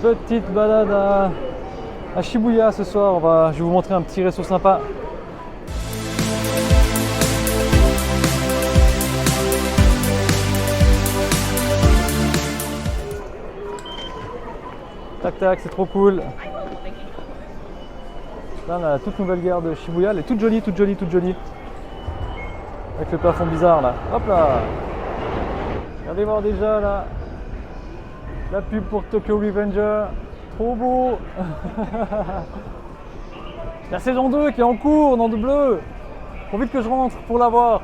Petite balade à Shibuya ce soir. Je vais vous montrer un petit resto sympa. Tac tac, c'est trop cool. Là on a la toute nouvelle gare de Shibuya, elle est toute jolie, toute jolie, toute jolie. Avec le plafond bizarre là. Hop là. Regardez voir déjà là. La pub pour Tokyo Revenger. Trop beau. La saison 2 qui est en cours, nom de bleu. Faut vite que je rentre pour la voir.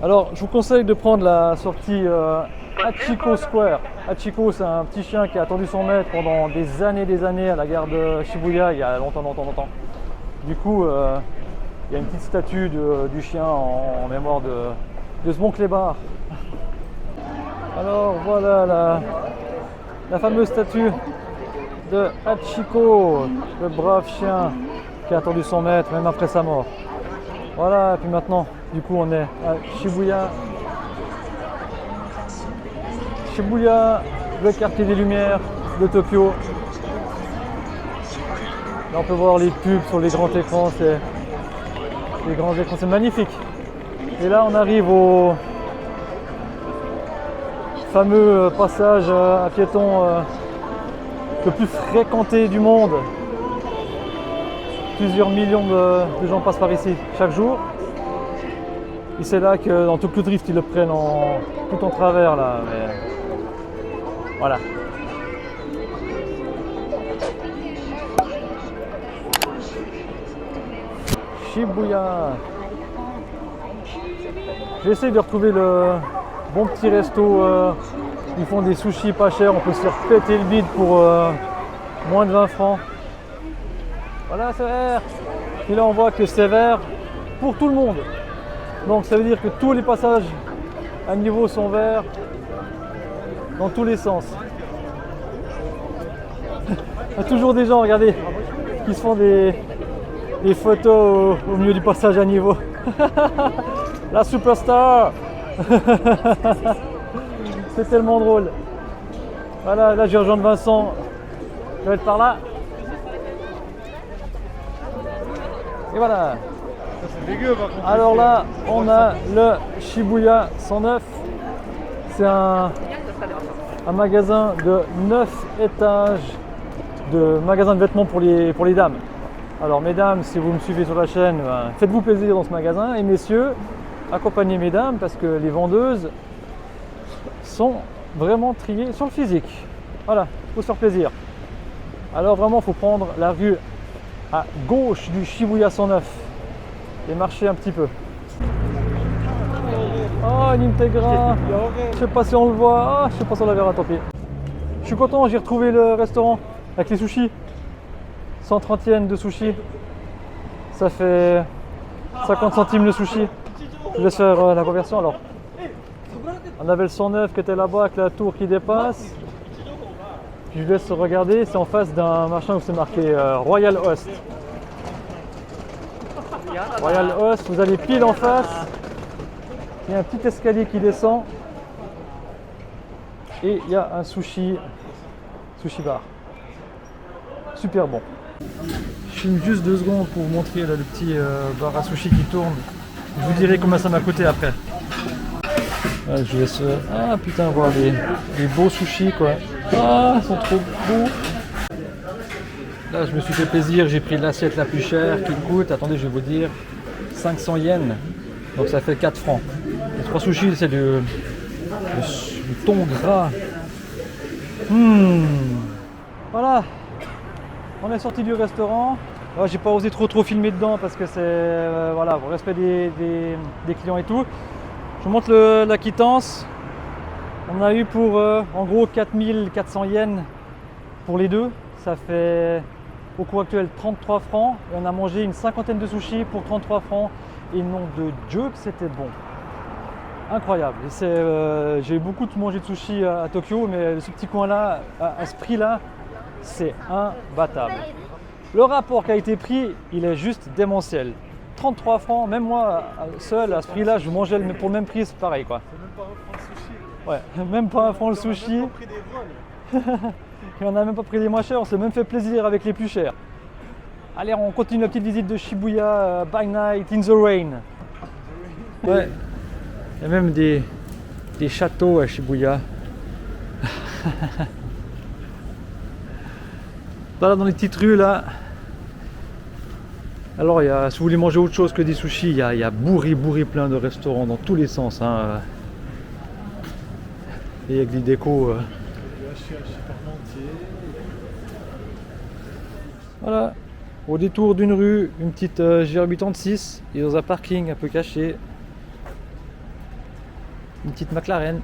Alors je vous conseille de prendre la sortie Hachiko Square. Hachiko, c'est un petit chien qui a attendu son maître pendant des années à la gare de Shibuya, il y a longtemps. Du coup, il y a une petite statue du chien en mémoire de ce bon clébard. Alors voilà la fameuse statue de Hachiko, le brave chien qui a attendu son maître même après sa mort. Voilà, et puis maintenant, du coup, on est à Shibuya. Shibuya, le quartier des Lumières de Tokyo. Là, on peut voir les pubs sur les grands écrans, c'est magnifique. Et là, on arrive au fameux passage à piétons le plus fréquenté du monde. Plusieurs millions de gens passent par ici chaque jour. Et c'est là que dans Tokyo Drift, ils le prennent tout en travers là. Mais voilà. Shibuya. J'essaie de retrouver le bon petit resto. Ils font des sushis pas chers. On peut se faire péter le bide pour moins de 20 francs. Voilà, c'est vert. Et là, on voit que c'est vert pour tout le monde. Donc, ça veut dire que tous les passages à niveau sont verts dans tous les sens. Il y a toujours des gens, regardez, qui se font des photos au milieu du passage à niveau. La superstar. C'est tellement drôle. Voilà, là, je rejoins Vincent. Je vais être par là. Et voilà. C'est dégueu par contre. Alors là, on a le Shibuya 109. C'est un magasin de 9 étages de magasin de vêtements pour les dames. Alors mesdames, si vous me suivez sur la chaîne, faites-vous plaisir dans ce magasin. Et messieurs, accompagnez mesdames parce que les vendeuses sont vraiment triées sur le physique. Voilà, il faut se faire plaisir. Alors vraiment, il faut prendre la rue à gauche du Shibuya 109 et marcher un petit peu. Oh, une Integra. Je sais pas si on le voit. Ah, je sais pas si on la verra, tant pis. Je suis content, j'ai retrouvé le restaurant avec les sushis. 130 yens de sushis. Ça fait 50 centimes le sushi. Je laisse faire la conversion alors. On avait le 109 qui était là-bas avec la tour qui dépasse. Je vous laisse regarder, c'est en face d'un machin où c'est marqué Royal Host. Royal Host, vous allez pile en face. Il y a un petit escalier qui descend. Et il y a un sushi bar. Super bon. Je filme juste 2 secondes pour vous montrer là, le petit bar à sushi qui tourne. Je vous dirai combien ça m'a coûté après. Ouais, je laisse voir les beaux sushis quoi. Ah, ils sont trop beaux. Là, je me suis fait plaisir, j'ai pris l'assiette la plus chère qui coûte, attendez, je vais vous dire, 500 yens. Donc ça fait 4 francs. Les 3 sushis, c'est du thon gras. Voilà. On est sorti du restaurant. Ouais, j'ai pas osé trop filmer dedans parce que c'est voilà, pour respect des clients et tout. Je vous montre la quittance. On a eu pour en gros 4400 yens pour les deux. Ça fait au coût actuel 33 francs. Et on a mangé une cinquantaine de sushis pour 33 francs. Et nom de Dieu que c'était bon. Incroyable. J'ai eu beaucoup de manger de sushis à Tokyo, mais ce petit coin là, à ce prix là, c'est imbattable. Le rapport qui a été pris, il est juste démentiel. 33 francs, même moi, seul, à ce prix-là, je mangeais pour le même prix, c'est pareil quoi. C'est même pas un franc le sushi. Ouais, même pas un franc le sushi. On a même pas pris des vols. Et on n'a même pas pris les moins chers, on s'est même fait plaisir avec les plus chers. Allez, on continue la petite visite de Shibuya by night in the rain. Ouais, il y a même des châteaux à Shibuya. Voilà, dans les petites rues là. Alors, si vous voulez manger autre chose que des sushis, il y a bourré plein de restaurants dans tous les sens. Hein. Et avec des décos. Voilà, au détour d'une rue, une petite GR86 et dans un parking un peu caché, une petite McLaren.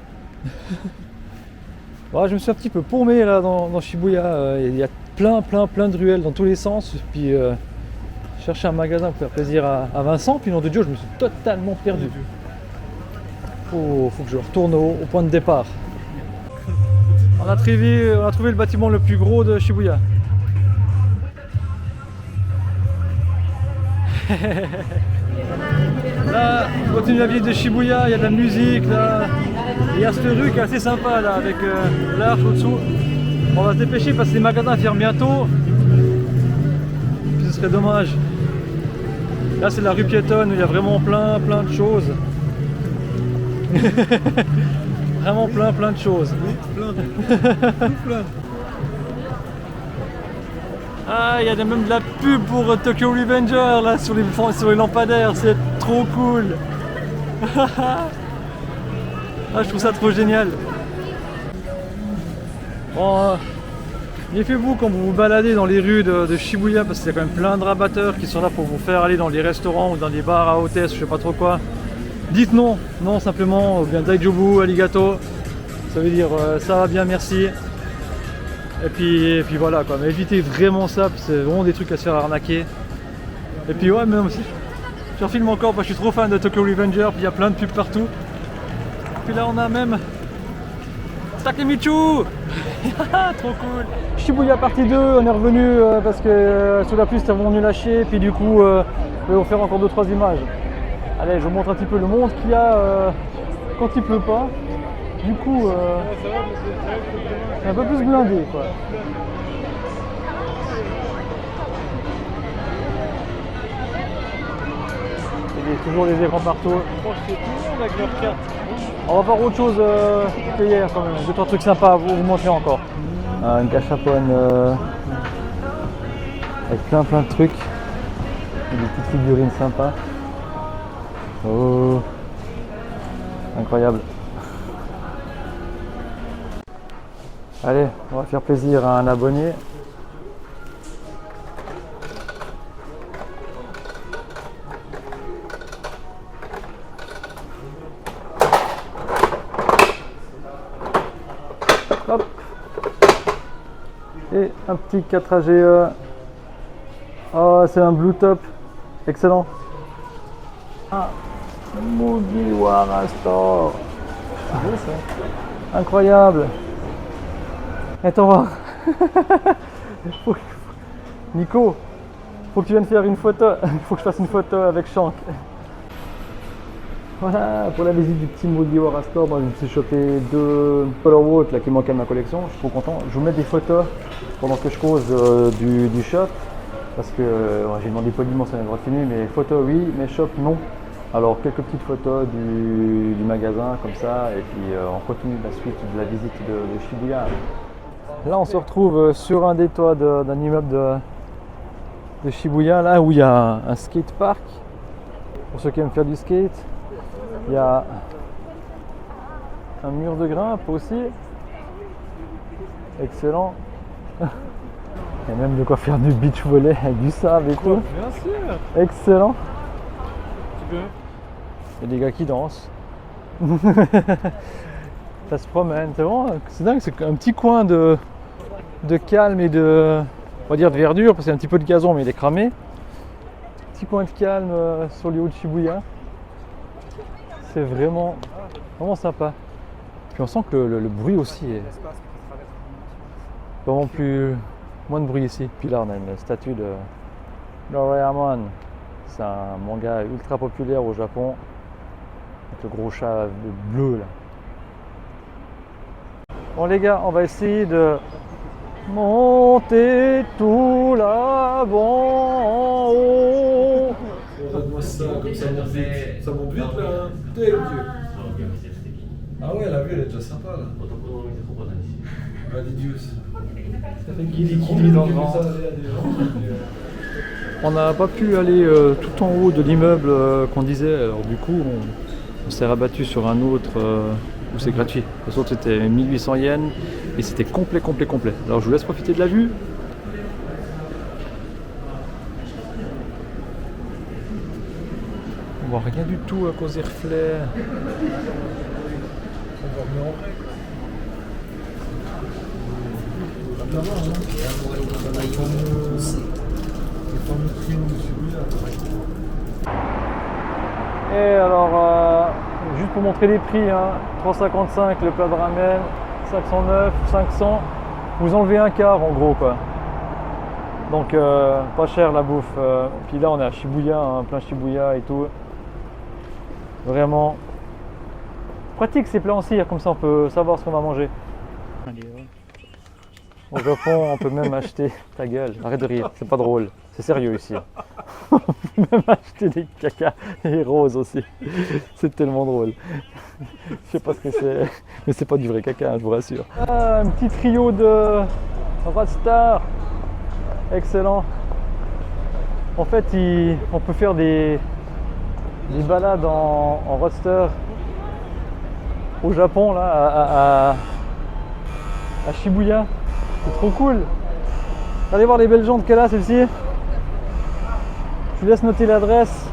Voilà, je me suis un petit peu paumé là dans Shibuya. Il y a plein de ruelles dans tous les sens. Puis chercher un magasin pour faire plaisir à Vincent. Puis nom de Dieu, je me suis totalement perdu. Faut que je retourne au point de départ. On a trouvé le bâtiment le plus gros de Shibuya. Là, on continue la visite de Shibuya, il y a de la musique là. Il y a cette rue qui est assez sympa là avec l'arche au-dessous. On va se dépêcher parce que les magasins ferment bientôt. Puis ce serait dommage. Là c'est la rue piétonne où il y a vraiment plein de choses. Vraiment plein de choses. Oui, plein. Ah, il y a même de la pub pour Tokyo Revenger là sur les lampadaires, c'est trop cool. Ah, je trouve ça trop génial. Bon, méfiez-vous quand vous vous baladez dans les rues de Shibuya parce qu'il y a quand même plein de rabatteurs qui sont là pour vous faire aller dans les restaurants ou dans les bars à hôtesse, je sais pas trop quoi. Dites non, simplement, ou bien Daijobu, Arigato. Ça veut dire ça va bien, merci. Et puis voilà quoi, mais évitez vraiment ça, c'est vraiment des trucs à se faire arnaquer. Et puis ouais, même aussi, je filme encore parce que je suis trop fan de Tokyo Revenger, puis il y a plein de pubs partout. Puis là on a même Takemichu. Trop cool. Shibuya partie 2, on est revenu parce que sous la pluie c'était vraiment nul à chier, puis du coup je vais vous faire encore 2-3 images. Allez, je vous montre un petit peu le monde qu'il y a quand il pleut pas. Du coup, c'est un peu plus blindé quoi. Il y a toujours des écrans partout. On va voir autre chose que hier quand même. 2-3 trucs sympas à vous montrer encore. Une gachapon avec plein de trucs. Et des petites figurines sympas. Oh, incroyable. Allez, on va faire plaisir à un abonné. Hop. Et un petit 4AGE. Oh, c'est un blue top. Excellent. Ah, Mugiwara Store. C'est beau ça. Incroyable. Attends voir. Nico, faut que tu viennes faire une photo. Il faut que je fasse une photo avec Shank. Voilà, pour la visite du petit Mugiwara Store, moi je me suis chopé 2 Color Walk là, qui manquaient à ma collection. Je suis trop content. Je vous mets des photos pendant que je cause du shop. Parce que j'ai demandé poliment si on avait le droit de filmer, mais photos oui, mais shop non. Alors quelques petites photos du magasin comme ça, et puis on continue la suite de la visite de Shibuya. Là on se retrouve sur un des toits d'un immeuble de Shibuya, là où il y a un skatepark. Pour ceux qui aiment faire du skate, il y a un mur de grimpe aussi. Excellent. Il y a même de quoi faire du beach volley avec du sable et tout. Bien sûr. Excellent. Tu peux. Il y a des gars qui dansent. Ça se promène. C'est dingue, c'est un petit coin de calme et on va dire de verdure, parce qu'il y a un petit peu de gazon mais il est cramé. Petit coin de calme sur les hauts de Shibuya. C'est vraiment sympa. Puis on sent que le bruit aussi est vraiment moins de bruit ici. Puis là on a une statue de Doraemon. C'est un manga ultra populaire au Japon. Avec le gros chat bleu là. Bon les gars, on va essayer de monter tout là-bas en haut. Regarde-moi ça, comme ça monte vite. Ça monte vite là. Thank you. Ah ouais, la vue elle est déjà sympa là. Adidius. Ça fait guili dans le vent. On n'a pas pu aller tout en haut de l'immeuble qu'on disait, alors du coup on s'est rabattu sur un autre où c'est gratuit. Les autres c'était 1800 yens et c'était complet. Alors je vous laisse profiter de la vue. On voit rien du tout à cause des reflets. On va revenir en vrai. Et alors, juste pour montrer les prix, hein, 3,55 le plat de ramen, 509, 500, vous enlevez un quart en gros quoi. Donc pas cher la bouffe. Puis là on est à Shibuya, hein, plein Shibuya et tout. Vraiment pratique ces plats en cire, comme ça on peut savoir ce qu'on va manger. Au Japon on peut même acheter, ta gueule, arrête de rire, c'est pas drôle, c'est sérieux ici. On peut même acheter des caca et roses aussi, c'est tellement drôle. Je sais pas ce que c'est, mais c'est pas du vrai caca, hein, je vous rassure. Ah, un petit trio de Rodstar, excellent. En fait on peut faire des balades en Roadster au Japon là, à Shibuya. C'est trop cool. Allez voir les belles jantes qu'elle a celle-ci. Je vous laisse noter l'adresse.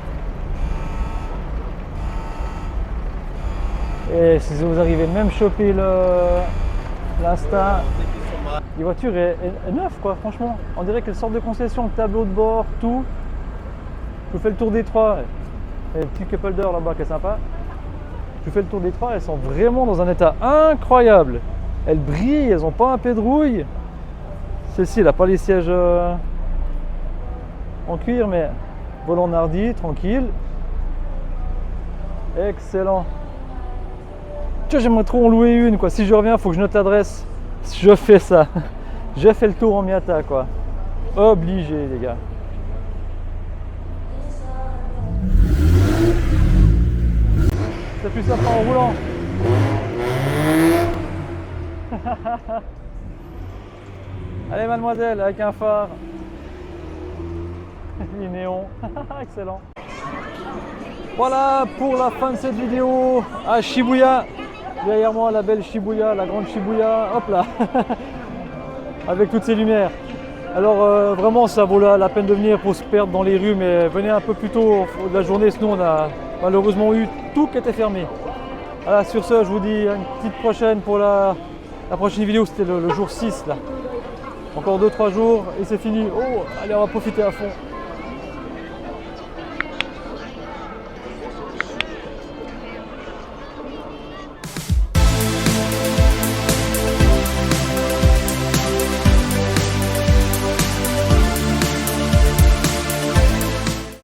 Et si vous arrivez même choper l'Insta. Les voitures est neuve quoi, franchement. On dirait qu'elles sortent de concession, tableau de bord, tout. Je vous fais le tour des trois. Il y a le petit cup holder là-bas qui est sympa. Je vous fais le tour des trois, elles sont vraiment dans un état incroyable. Elles brillent, elles n'ont pas un peu de rouille. Celle-ci, elle n'a pas les sièges en cuir, mais volant nardi, tranquille. Excellent. Tu vois, j'aimerais trop en louer une, quoi. Si je reviens, il faut que je note l'adresse. Je fais ça. Je fais le tour en Miata, quoi. Obligé, les gars. C'est plus sympa en roulant. Allez mademoiselle, avec un phare. Les néons. Excellent. Voilà pour la fin de cette vidéo à Shibuya. Derrière moi la belle Shibuya, la grande Shibuya. Hop là. Avec toutes ces lumières. Alors vraiment ça vaut la peine de venir pour se perdre dans les rues, mais venez un peu plus tôt de la journée, sinon on a malheureusement eu tout qui était fermé. Voilà, sur ce, je vous dis à une petite prochaine pour la prochaine vidéo, c'était le jour 6 là. Encore 2-3 jours et c'est fini. Oh, allez, on va profiter à fond.